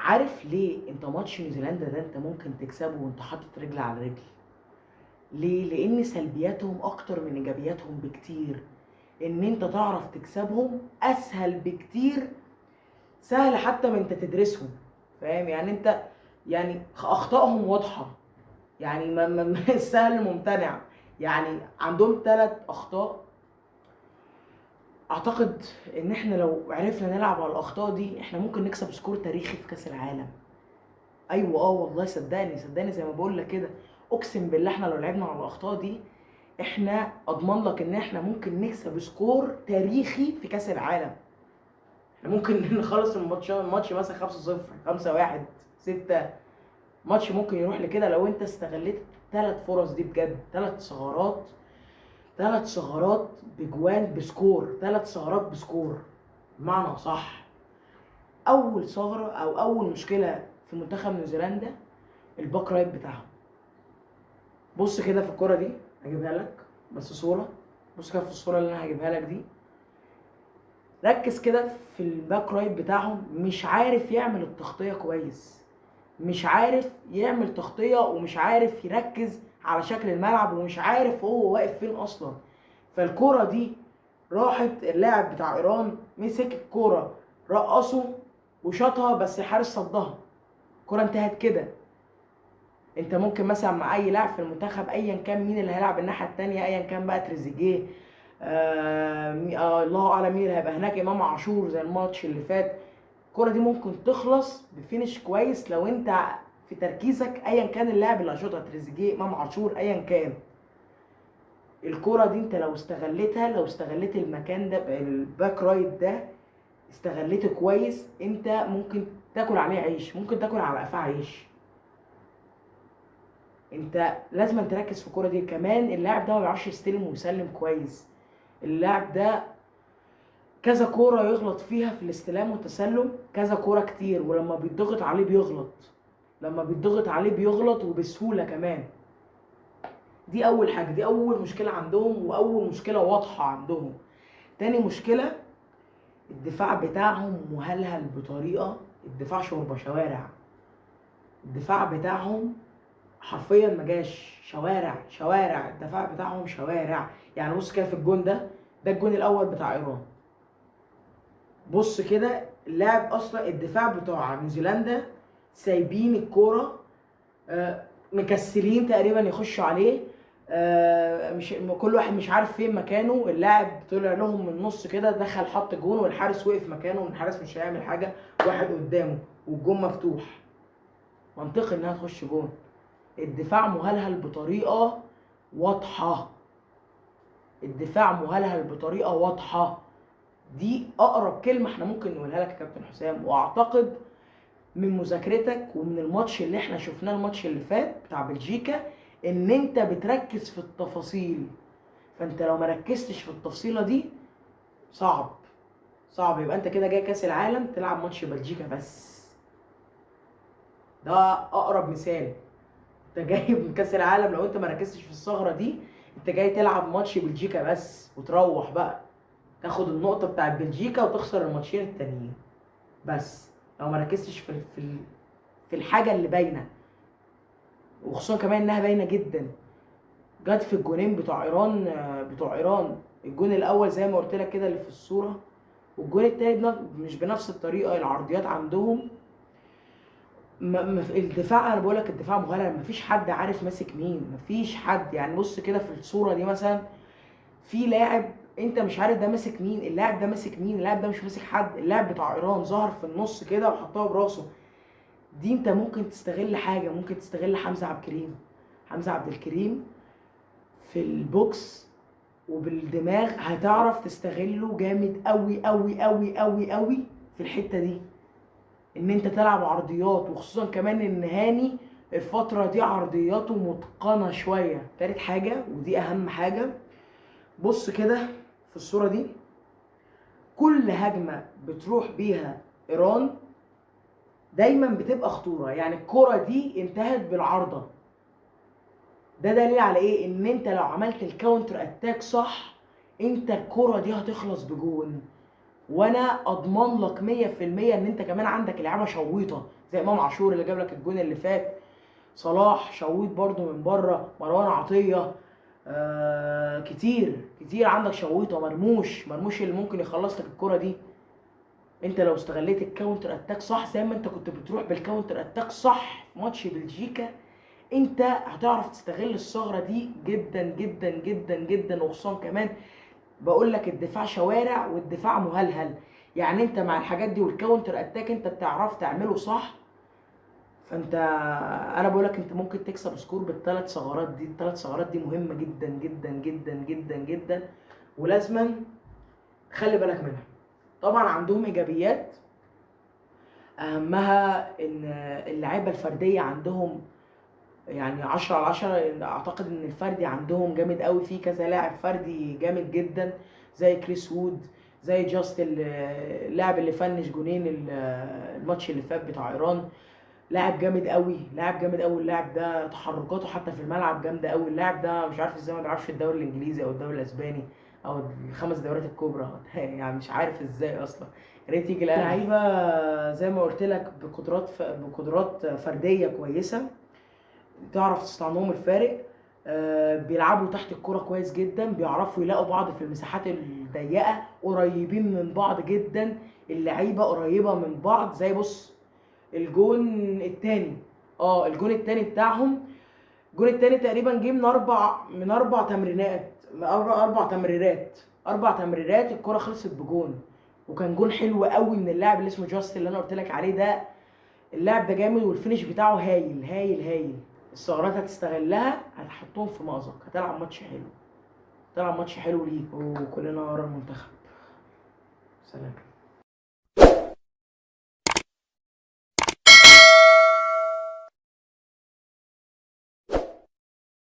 عارف ليه انت ماتش نيوزيلندا ده انت ممكن تكسبه وانت حاطط رجل على رجل؟ ليه؟ لان سلبياتهم اكتر من ايجابياتهم بكتير. ان انت تعرف تكسبهم اسهل بكتير، سهل حتى من انت تدرسهم. فاهم يعني؟ انت يعني اخطائهم واضحه، يعني السهل ممتنع. يعني عندهم 3 اخطاء. اعتقد ان احنا لو عرفنا نلعب على الاخطاء دي احنا ممكن نكسب سكور تاريخي في كاس العالم. ايوه والله، صدقني زي ما بقول لك كده. اقسم بالله احنا لو لعبنا على الاخطاء دي احنا اضمن لك ان احنا ممكن نكسب سكور تاريخي في كاس العالم. احنا ممكن نخلص الماتش مثلا 5-0، 5-1، 6. ماتش ممكن يروح لكده لو انت استغليت 3 فرص دي بجد. 3 ثغرات، 3 ثغرات بجوان بسكور، 3 ثغرات بسكور. بمعنى صح، اول ثغره او اول مشكله في منتخب نيوزيلندا الباك رايت بتاعهم. بص كده في الكرة دي، هجيبها لك بس صورة. بص كده في الصورة اللي انا هجيبها لك دي، ركز كده في الباك رايت بتاعهم. مش عارف يعمل التغطية كويس، مش عارف يعمل تغطية، ومش عارف يركز على شكل الملعب، ومش عارف هو واقف فين اصلا. فالكرة دي راحت، اللاعب بتاع ايران مسك الكرة رقصه وشاطها، بس الحارس صدها. الكرة انتهت كده. انت ممكن مثلا مع اي لاعب في المنتخب ايا كان مين اللي هيلعب الناحيه الثانيه، ايا كان بقى تريزيجيه، الله اعلم مين اللي هيبقى هناك، امام عاشور زي الماتش اللي فات. الكره دي ممكن تخلص بفينش كويس لو انت في تركيزك ايا كان اللاعب اللي هيشوطها، تريزيجيه، امام عاشور، ايا كان. الكره دي انت لو استغلتها، لو استغلت المكان ده الباك رايت ده استغلته كويس، انت ممكن تاكل عليه عيش، ممكن تاكل على قفاه عيش. انت لازم تركز في الكوره دي. كمان اللاعب ده ما بيعرفش يستلم ويسلم كويس. اللاعب ده كذا كوره يغلط فيها في الاستلام والتسلم، كذا كوره كتير، ولما بيتضغط عليه بيغلط. لما بيتضغط عليه بيغلط وبسهوله كمان. دي اول حاجه، دي اول مشكله عندهم، واول مشكله واضحه عندهم. تاني مشكله، الدفاع بتاعهم مهلهل بطريقه. الدفاع شوربه شوارع. الدفاع بتاعهم حرفيا ما جاش، شوارع الدفاع بتاعهم شوارع. يعني بص كده في الجون ده الجون الاول بتاع ايران. بص كده اللاعب اصلا، الدفاع بتوع نيوزيلندا سايبين الكوره، مكسلين تقريبا يخشوا عليه. مش كل واحد مش عارف فين مكانه. اللاعب طلع لهم من النص كده، دخل حط جون، والحارس وقف مكانه، والحارس مش هيعمل حاجه. واحد قدامه والجون مفتوح، منطقي انها تخش جون. الدفاع مهلهل بطريقه واضحه. الدفاع مهلهل بطريقه واضحه. دي اقرب كلمه احنا ممكن نقولها لك يا كابتن حسام. واعتقد من مذاكرتك ومن الماتش اللي احنا شفناه الماتش اللي فات بتاع بلجيكا ان انت بتركز في التفاصيل. فانت لو ما ركزتش في التفصيله دي صعب يبقى انت كده جاي كاس العالم تلعب ماتش بلجيكا بس. ده اقرب مثال. انت جاي من كاس العالم، لو انت ما ركزتش في الثغره دي انت جاي تلعب ماتش بلجيكا بس، وتروح بقى تاخد النقطه بتاعت بلجيكا وتخسر الماتشين التانيين بس. لو ما ركزتش في الحاجه اللي باينه، وخصوصا كمان انها باينه جدا. جت في الجونين بتوع ايران. الجون الاول زي ما قلت لك كده اللي في الصوره، والجون التاني مش بنفس الطريقه. العرضيات عندهم الدفاع، انا بقول لك الدفاع مهلهل، مفيش حد عارف ماسك مين، مفيش حد. يعني بص كده في الصوره دي مثلا، في لاعب انت مش عارف ده ماسك مين، اللاعب ده ماسك مين، اللاعب ده مش ماسك حد. اللاعب بتاع ايران ظهر في النص كده وحطها براسه. دي انت ممكن تستغل حاجه، ممكن تستغل حمزه عبد الكريم في البوكس، وبالدماغ هتعرف تستغله جامد قوي قوي قوي قوي قوي في الحته دي. ان انت تلعب عرضيات، وخصوصا كمان ان هاني الفتره دي عرضياته متقنه شويه. تالت حاجه ودي اهم حاجه، بص كده في الصوره دي، كل هجمه بتروح بيها ايران دايما بتبقى خطوره. يعني الكره دي انتهت بالعارضه. ده دليل على ايه؟ ان انت لو عملت الكاونتر اتاك صح انت الكره دي هتخلص بجون. وانا اضمن لك 100% ان انت كمان عندك لعيبه شويطه زي امام عاشور اللي جاب لك الجون اللي فات، صلاح شويط برضو من بره، مروان عطيه، كتير كتير عندك شويطه، مرموش اللي ممكن يخلص لك الكره دي. انت لو استغليت الكاونتر اتاك صح زي ما انت كنت بتروح بالكاونتر اتاك صح في ماتش بلجيكا، انت هتعرف تستغل الثغره دي جدا جدا جدا جدا. وخصوصا كمان بقول لك الدفاع شوارع والدفاع مهلهل، يعني انت مع الحاجات دي والكاونتر اتاك انت بتعرف تعمله صح. فانت انا بقول لك انت ممكن تكسب سكور بالثلاث ثغرات دي. الثلاث ثغرات دي مهمه جدا جدا جدا جدا جدا، ولازما خلي بالك منها. طبعا عندهم ايجابيات، اهمها ان اللعيبه الفرديه عندهم يعني 10 على 10. اعتقد ان الفردي عندهم جامد قوي، في كذا لاعب فردي جامد جدا زي كريس وود، زي جاست اللاعب اللي فنش جونين الماتش اللي فات بتاع ايران. لاعب جامد قوي، لاعب جامد قوي اللاعب ده، تحركاته حتى في الملعب جامده قوي. اللاعب ده مش عارف ازاي ما بيلعبش في الدوري الانجليزي او الدوري الاسباني او الخمس دوريات الكبرى يعني مش عارف ازاي اصلا. يا ريت يجي لعيبه زي ما قلت لك بقدرات فرديه كويسه، تعرف تستعملهم الفارق. بيلعبوا تحت الكرة كويس جدا، بيعرفوا يلاقوا بعض في المساحات الضيقة، قريبين من بعض جدا، اللعيبة قريبة من بعض. زي بص الجون التاني، الجون التاني بتاعهم، الجون التاني تقريبا جه من اربع تمريرات، اربع تمريرات الكرة خلصت بجون. وكان جون حلو قوي من اللاعب اللي اسمه جاست اللي انا قلت لك عليه ده. اللاعب ده جامد والفينش بتاعه هايل هايل هايل. الثغرات هتستغلها، هتحطهم في مأزق، هتلعب ماتش حلو، هتلعب ماتش حلو ليك، وكلنا ورا المنتخب. سلام.